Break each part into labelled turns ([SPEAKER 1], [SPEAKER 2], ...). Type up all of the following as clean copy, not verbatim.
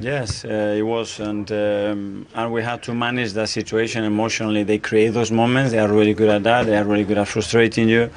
[SPEAKER 1] Yes, it was, and we had to manage that situation emotionally. They create those moments. They are really good at that. They are really good at frustrating you,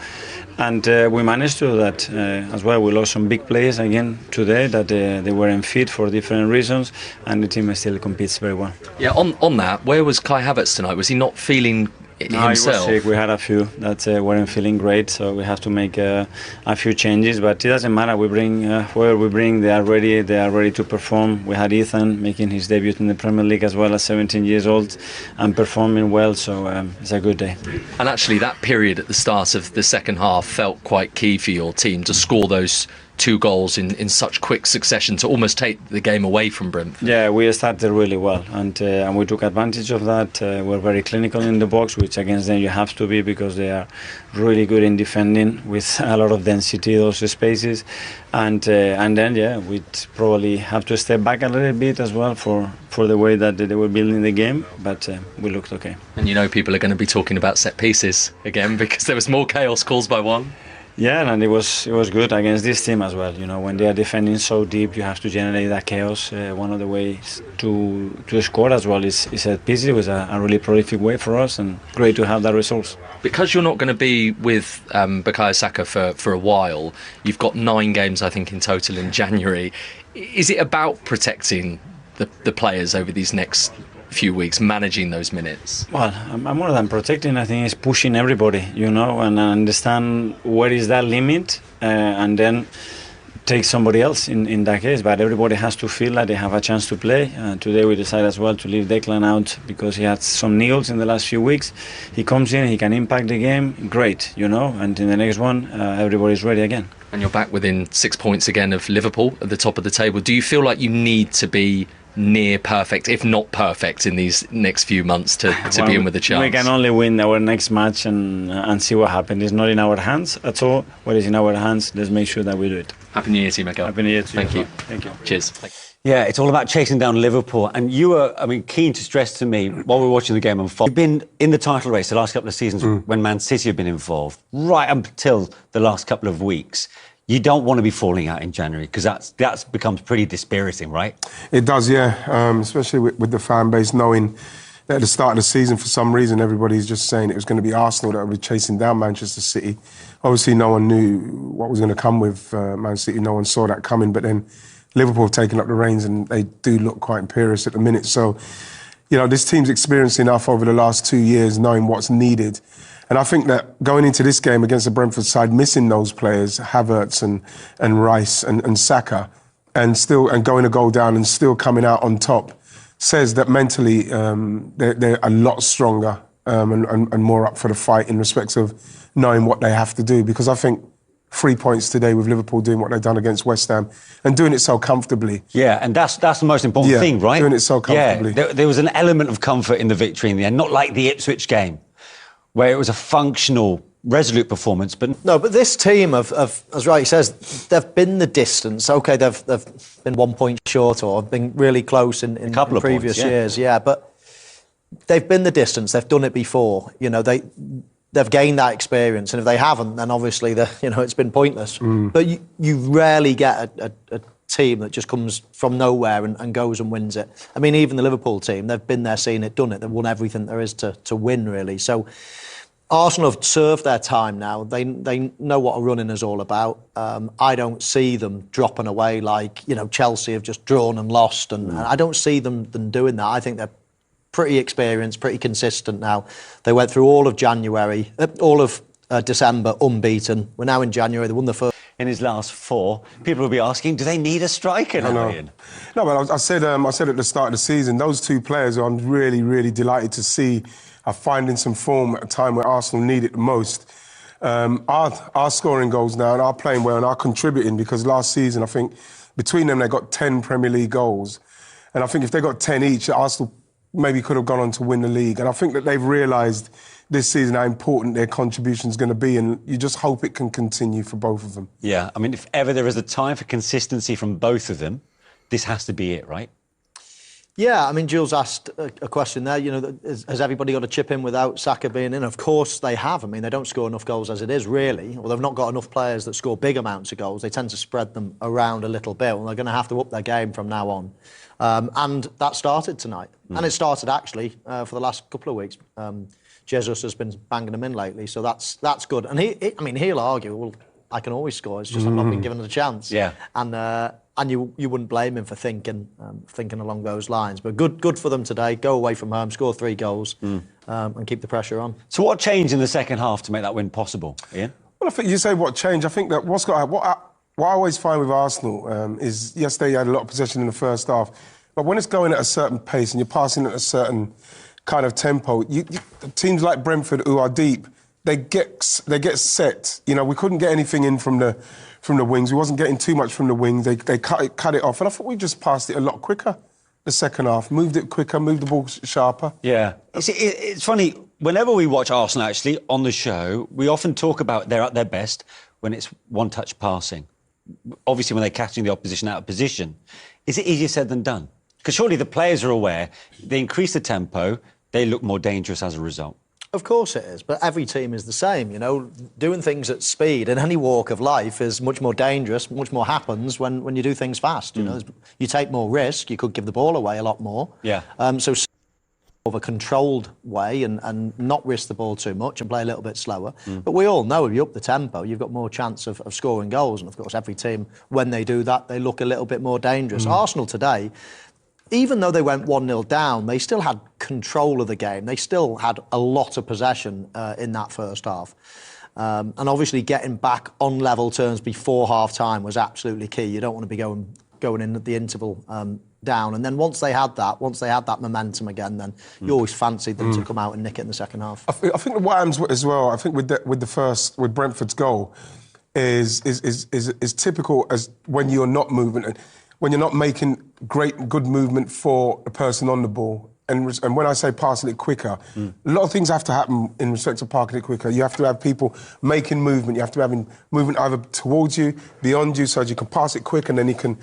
[SPEAKER 1] and we managed to do that as well. We lost some big players again today that they weren't fit for different reasons, and the team still competes very well.
[SPEAKER 2] Yeah, on that, where was Kai Havertz tonight? Was he not feeling
[SPEAKER 1] No, he was
[SPEAKER 2] himself?
[SPEAKER 1] sick. We had a few that weren't feeling great, so we have to make a few changes. But it doesn't matter. We bring whoever we bring. They are ready. They are ready to perform. We had Ethan making his debut in the Premier League as well, at 17 years old, and performing well. So it's a good day.
[SPEAKER 2] And actually, that period at the start of the second half felt quite key for your team to score those 2 goals in such quick succession to almost take the game away from Brentford.
[SPEAKER 1] Yeah, we started really well, and we took advantage of that. We're very clinical in the box, which against them you have to be, because they are really good in defending with a lot of density, those spaces. And then we'd probably have to step back a little bit as well for the way that they were building the game, but we looked okay.
[SPEAKER 2] And you know people are going to be talking about set pieces again because there was more chaos caused by one.
[SPEAKER 1] Yeah, and it was good against this team as well. You know, when they are defending so deep, you have to generate that chaos. One of the ways to score as well is set pieces. It was a really prolific way for us, and great to have that results.
[SPEAKER 2] Because you're not going to be with Bukayo Saka for a while, you've got 9 games, I think, in total in January. Is it about protecting the players over these next few weeks, managing those minutes?
[SPEAKER 1] Well, I'm more than protecting. I think it's pushing everybody, you know, and understand where is that limit, and then take somebody else in that case. But everybody has to feel like they have a chance to play. Today we decided as well to leave Declan out because he had some niggles in the last few weeks. He comes in, he can impact the game, great, you know, and in the next one, everybody's ready again.
[SPEAKER 2] And you're back within 6 points again of Liverpool at the top of the table. Do you feel like you need to be near perfect, if not perfect, in these next few months to be in with a chance?
[SPEAKER 1] We can only win our next match and see what happens. It's not in our hands at all. What is in our hands, let's make sure that we do it.
[SPEAKER 2] Happy New Year to you, Miguel.
[SPEAKER 1] Happy New Year to you.
[SPEAKER 2] Thank you.
[SPEAKER 1] Thank you.
[SPEAKER 2] Cheers.
[SPEAKER 3] Yeah, it's all about chasing down Liverpool. And you were, keen to stress to me while we were watching the game unfold, you've been in the title race the last couple of seasons when Man City have been involved, right until the last couple of weeks. You don't want to be falling out in January because that becomes pretty dispiriting, right?
[SPEAKER 4] It does, yeah. Especially with the fan base knowing that at the start of the season, for some reason, everybody's just saying it was going to be Arsenal that would be chasing down Manchester City. Obviously, no one knew what was going to come with Man City. No one saw that coming. But then Liverpool have taken up the reins and they do look quite imperious at the minute. So, you know, this team's experienced enough over the last 2 years knowing what's needed. And I think that going into this game against the Brentford side, missing those players, Havertz and Rice and Saka, and going a goal down and still coming out on top, says that mentally they're a lot stronger and more up for the fight in respect of knowing what they have to do. Because I think 3 points today with Liverpool doing what they've done against West Ham and doing it so comfortably.
[SPEAKER 3] Yeah, and that's the most important thing, right?
[SPEAKER 4] Doing it so comfortably.
[SPEAKER 3] Yeah, there was an element of comfort in the victory in the end, not like the Ipswich game, where it was a functional, resolute performance. But
[SPEAKER 5] no, but this team as Riley says, they've been the distance. OK, they've been 1 point short or been really close in previous years. Yeah, but they've been the distance. They've done it before. You know, they've gained that experience, and if they haven't, then obviously it's been pointless. But you rarely get a team that just comes from nowhere and goes and wins it. I mean, even the Liverpool team, they've been there, seen it, done it. They've won everything there is to win, really. So Arsenal have served their time now. They know what a running is all about. I don't see them dropping away like, Chelsea have just drawn and lost. And I don't see them doing that. I think they're pretty experienced, pretty consistent now. They went through all of January, all of December unbeaten. We're now in January. They won the first.
[SPEAKER 3] In his last 4, people will be asking, do they need a striker now, Ian?
[SPEAKER 4] No, but I said at the start of the season, those 2 players who I'm really, really delighted to see are finding some form at a time where Arsenal need it the most. Are scoring goals now and are playing well and are contributing, because last season, I think, between them, they got 10 Premier League goals. And I think if they got 10 each, Arsenal maybe could have gone on to win the league. And I think that they've realised this season how important their contribution is going to be, and you just hope it can continue for both of them.
[SPEAKER 3] Yeah, I mean, if ever there is a time for consistency from both of them, this has to be it, right?
[SPEAKER 5] Yeah, I mean, Jules asked a question there. You know, has everybody got to chip in without Saka being in? Of course they have. I mean, they don't score enough goals as it is, really. Or they've not got enough players that score big amounts of goals. They tend to spread them around a little bit, and they're going to have to up their game from now on. And that started tonight. And it started, actually, for the last couple of weeks. Jesus has been banging them in lately, so that's good. And he'll argue, well, I can always score. It's just I've not been given a chance.
[SPEAKER 3] Yeah.
[SPEAKER 5] And you wouldn't blame him for thinking along those lines. But good for them today. Go away from home, score 3 goals, and keep the pressure on.
[SPEAKER 3] So what changed in the second half to make that win possible, Ian?
[SPEAKER 4] Well, I think you say what changed. I think that what I always find with Arsenal is, yes, they had a lot of possession in the first half, but when it's going at a certain pace and you're passing at a certain kind of tempo, teams like Brentford, who are deep, they get set. You know, we couldn't get anything in from the wings. We wasn't getting too much from the wings. They cut it off, and I thought we just passed it a lot quicker. The second half, moved it quicker, moved the ball sharper.
[SPEAKER 3] Yeah, it's funny. Whenever we watch Arsenal, actually on the show, we often talk about they're at their best when it's one-touch passing. Obviously, when they're catching the opposition out of position, is it easier said than done? Because surely the players are aware. They increase the tempo. They look more dangerous as a result.
[SPEAKER 5] Of course it is, but every team is the same, you know. Doing things at speed in any walk of life is much more dangerous, much more happens when you do things fast, you know. You take more risk, you could give the ball away a lot more.
[SPEAKER 3] Yeah.
[SPEAKER 5] So of a controlled way and not risk the ball too much and play a little bit slower. But we all know if you up the tempo, you've got more chance of scoring goals. And of course, every team, when they do that, they look a little bit more dangerous. Arsenal today, even though they went 1-0 down, they still had control of the game. They still had a lot of possession in that first half. And obviously getting back on level terms before half-time was absolutely key. You don't want to be going in at the interval down. And then once they had that momentum again, then you always fancied them to come out and nick it in the second half.
[SPEAKER 4] I think what happens as well, I think with Brentford's goal is typical as when you're not moving, when you're not making good movement for the person on the ball. And when I say passing it quicker, a lot of things have to happen in respect to parking it quicker. You have to have people making movement. You have to have movement either towards you, beyond you, so that you can pass it quick and then you can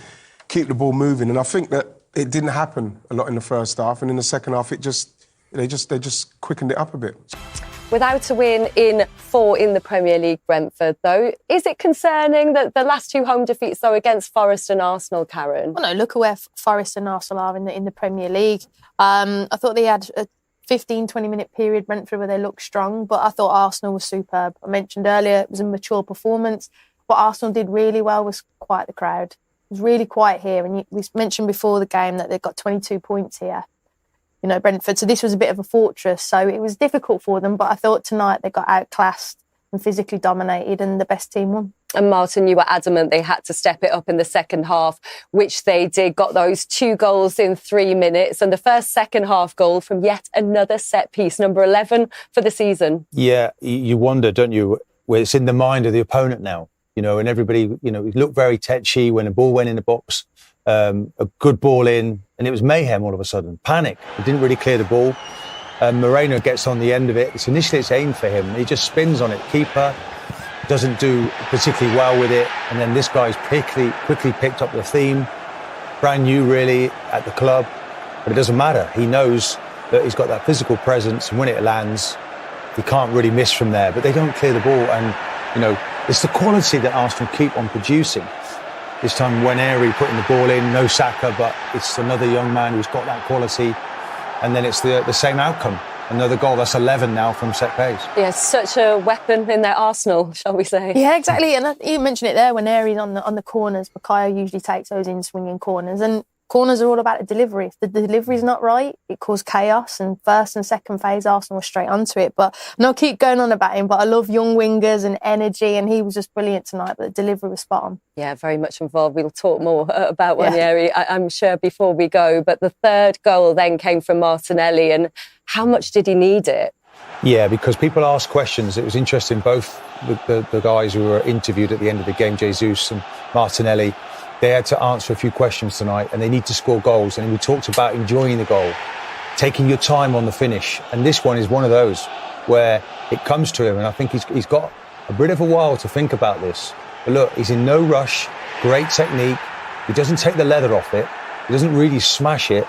[SPEAKER 4] keep the ball moving. And I think that it didn't happen a lot in the first half, and in the second half, they just quickened it up a bit.
[SPEAKER 6] Without a win in 4 in the Premier League, Brentford, though, is it concerning that the last 2 home defeats, though, against Forest and Arsenal, Karen?
[SPEAKER 7] Well, no, look at where Forest and Arsenal are in the Premier League. I thought they had a 15-20-minute period, Brentford, where they looked strong, but I thought Arsenal was superb. I mentioned earlier it was a mature performance. What Arsenal did really well was quiet the crowd. It was really quiet here, and we mentioned before the game that they've got 22 points here. You know, Brentford. So this was a bit of a fortress. So it was difficult for them, but I thought tonight they got outclassed and physically dominated, and the best team won.
[SPEAKER 6] And Martin, you were adamant they had to step it up in the second half, which they did. Got those 2 goals in 3 minutes, and the first second half goal from yet another set piece, number 11 for the season.
[SPEAKER 8] Yeah, you wonder, don't you, where it's in the mind of the opponent now, you know, and everybody, you know, it looked very tetchy when the ball went in the box. A good ball in, and it was mayhem all of a sudden. Panic. He didn't really clear the ball. Moreno gets on the end of it. Initially it's aimed for him. He just spins on it. Keeper doesn't do particularly well with it. And then this guy's quickly picked up the theme. Brand new, really, at the club. But it doesn't matter. He knows that he's got that physical presence, and when it lands, he can't really miss from there. But they don't clear the ball. And, you know, it's the quality that Arsenal keep on producing. This time, Waneri putting the ball in, no Saka, but it's another young man who's got that quality. And then it's the same outcome. Another goal. That's 11 now from set plays.
[SPEAKER 6] Yeah, such a weapon in their arsenal, shall we say?
[SPEAKER 7] Yeah, exactly. And you mentioned it there, Waneri's on the corners. Bukayo usually takes those in swinging corners. And corners are all about the delivery. If the delivery's not right, it caused chaos. And first and second phase, Arsenal was straight onto it. But and I'll keep going on about him, but I love young wingers and energy, and he was just brilliant tonight. But the delivery was spot on.
[SPEAKER 6] Yeah, very much involved. We'll talk more about Waneri, I'm sure, before we go. But the third goal then came from Martinelli, and how much did he need it?
[SPEAKER 8] Yeah, because people ask questions. It was interesting, both the guys who were interviewed at the end of the game, Jesus and Martinelli, they had to answer a few questions tonight, and they need to score goals. And we talked about enjoying the goal, taking your time on the finish. And this one is one of those where it comes to him. And I think he's got a bit of a while to think about this. But look, he's in no rush, great technique. He doesn't take the leather off it. He doesn't really smash it.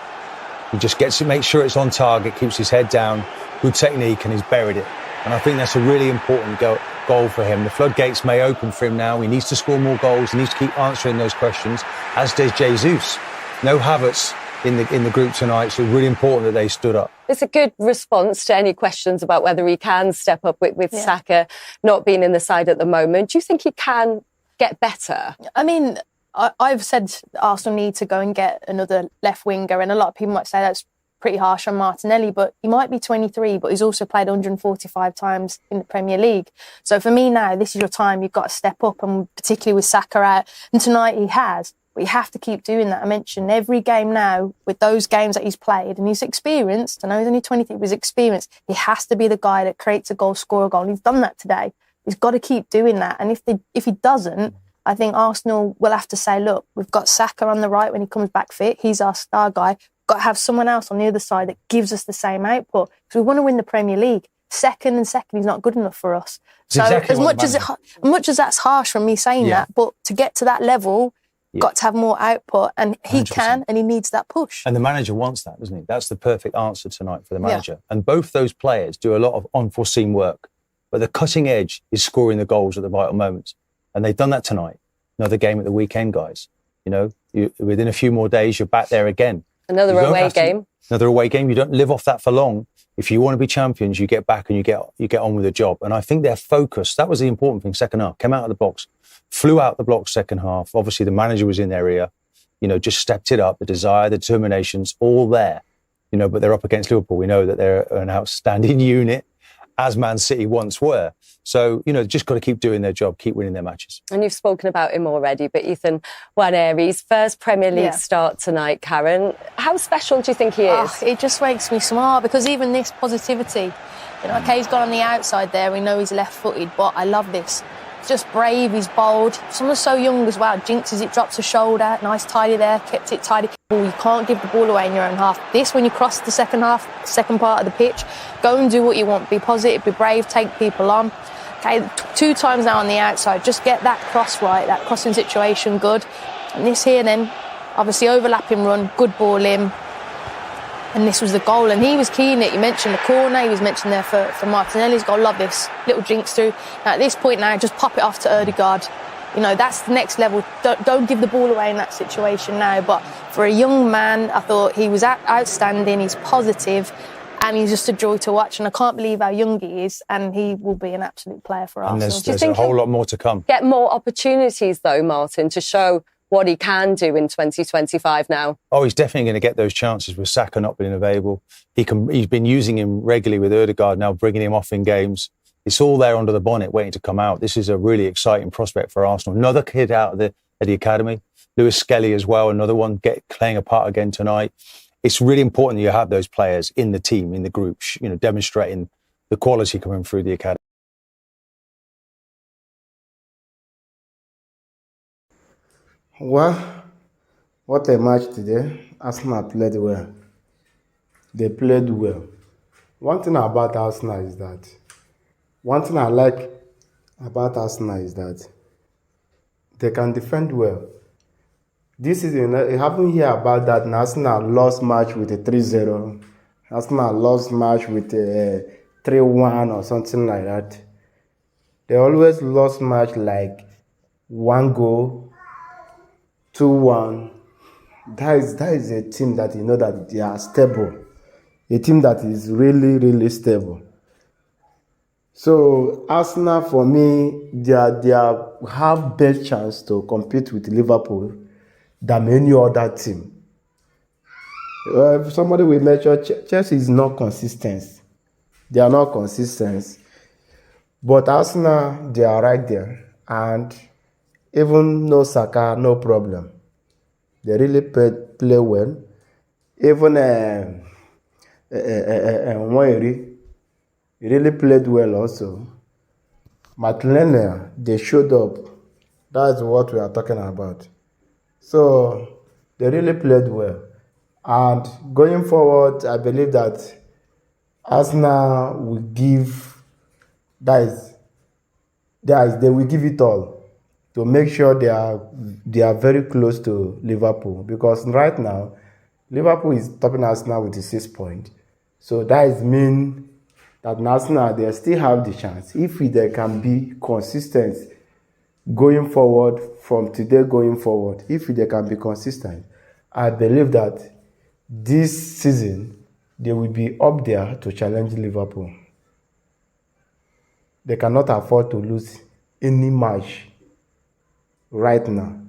[SPEAKER 8] He just gets to make sure it's on target, keeps his head down, good technique, and he's buried it. And I think that's a really important goal for him. The floodgates may open for him now. He needs to score more goals. He needs to keep answering those questions, as does Jesus. No Havertz in the group tonight, so really important that they stood up.
[SPEAKER 6] It's a good response to any questions about whether he can step up with Saka not being in the side at the moment. Do you think he can get better?
[SPEAKER 7] I mean, I've said Arsenal need to go and get another left winger, and a lot of people might say that's pretty harsh on Martinelli, but he might be 23, but he's also played 145 times in the Premier League. So for me now, this is your time. You've got to step up, and particularly with Saka out. And tonight he has, but you have to keep doing that. I mentioned every game now with those games that he's played, and he's experienced. I know he's only 23, but he's experienced. He has to be the guy that creates a goal, score a goal, and he's done that today. He's got to keep doing that. And if he doesn't, I think Arsenal will have to say, look, we've got Saka on the right when he comes back fit. He's our star guy. Got to have someone else on the other side that gives us the same output. Because we want to win the Premier League. Second, he's not good enough for us. So exactly as much as that's harsh from me saying that, but to get to that level, got to have more output, and he 100%. Can, and he needs that push.
[SPEAKER 8] And the manager wants that, doesn't he? That's the perfect answer tonight for the manager. Yeah. And both those players do a lot of unforeseen work, but the cutting edge is scoring the goals at the vital moments. And they've done that tonight. Another game at the weekend, guys. You know, within a few more days, you're back there again.
[SPEAKER 6] Another away game.
[SPEAKER 8] Another away game. You don't live off that for long. If you want to be champions, you get back and you get on with the job. And I think they're focused. That was the important thing. Second half, came out of the box, flew out the blocks second half. Obviously, the manager was in their ear. You know, just stepped it up. The desire, the determination's all there. You know, but they're up against Liverpool. We know that they're an outstanding unit, as Man City once were. So, you know, just got to keep doing their job, keep winning their matches.
[SPEAKER 6] And you've spoken about him already, but Ethan Nwaneri's first Premier League start tonight, Karen. How special do you think he is?
[SPEAKER 7] It just makes me smile, because even this positivity, you know, okay, he's got on the outside there, we know he's left-footed, but I love this. He's just brave, he's bold. Someone so young as well, jinxes it, drops a shoulder, nice tidy there, kept it tidy. You can't give the ball away in your own half. This, when you cross the second half, second part of the pitch, go and do what you want. Be positive, be brave, take people on. Okay, 2 times now on the outside. Just get that cross right, that crossing situation good. And this here then, obviously overlapping run, good ball in. And this was the goal. And he was keen it. You mentioned the corner. He was mentioned there for Martinelli's goal. Love this. Little jinx through. Now at this point now, just pop it off to Ødegaard. You know, that's the next level. Don't give the ball away in that situation now. But for a young man, I thought he was outstanding. He's positive. And he's just a joy to watch. And I can't believe how young he is. And he will be an absolute player for Arsenal.
[SPEAKER 8] And there's a whole lot more to come.
[SPEAKER 6] Get more opportunities, though, Martin, to show what he can do in 2025 now?
[SPEAKER 8] Oh, he's definitely going to get those chances with Saka not being available. He's been using him regularly with Ødegaard now, bringing him off in games. It's all there under the bonnet waiting to come out. This is a really exciting prospect for Arsenal. Another kid out of the academy. Lewis Skelly as well, another one playing a part again tonight. It's really important that you have those players in the team, in the group, you know, demonstrating the quality coming through the academy.
[SPEAKER 9] Well, what a match today. Arsenal played well. They played well. One thing I like about Arsenal is that they can defend well. This is, you haven't heard about that. Arsenal lost match with a 3-0. Arsenal lost match with a 3-1 or something like that. They always lost match like 1 goal, 2-1. That is a team that you know that they are stable. A team that is really, really stable. So Arsenal, for me, they have best chance to compete with Liverpool than any other team. If somebody will measure, Chelsea is not consistent. They are not consistent. But Arsenal, they are right there. And even no Saka, no problem. They really play well. Even Nwaneri, he really played well also. Martinelli, they showed up. That's what we are talking about. So they really played well. And going forward, I believe that Arsenal will give, they will give it all to make sure they are very close to Liverpool. Because right now, Liverpool is topping Arsenal with the 6 points. So that is mean that Arsenal, they still have the chance. If they can be consistent going forward, from today going forward, if they can be consistent, I believe that this season, they will be up there to challenge Liverpool. They cannot afford to lose any match right now.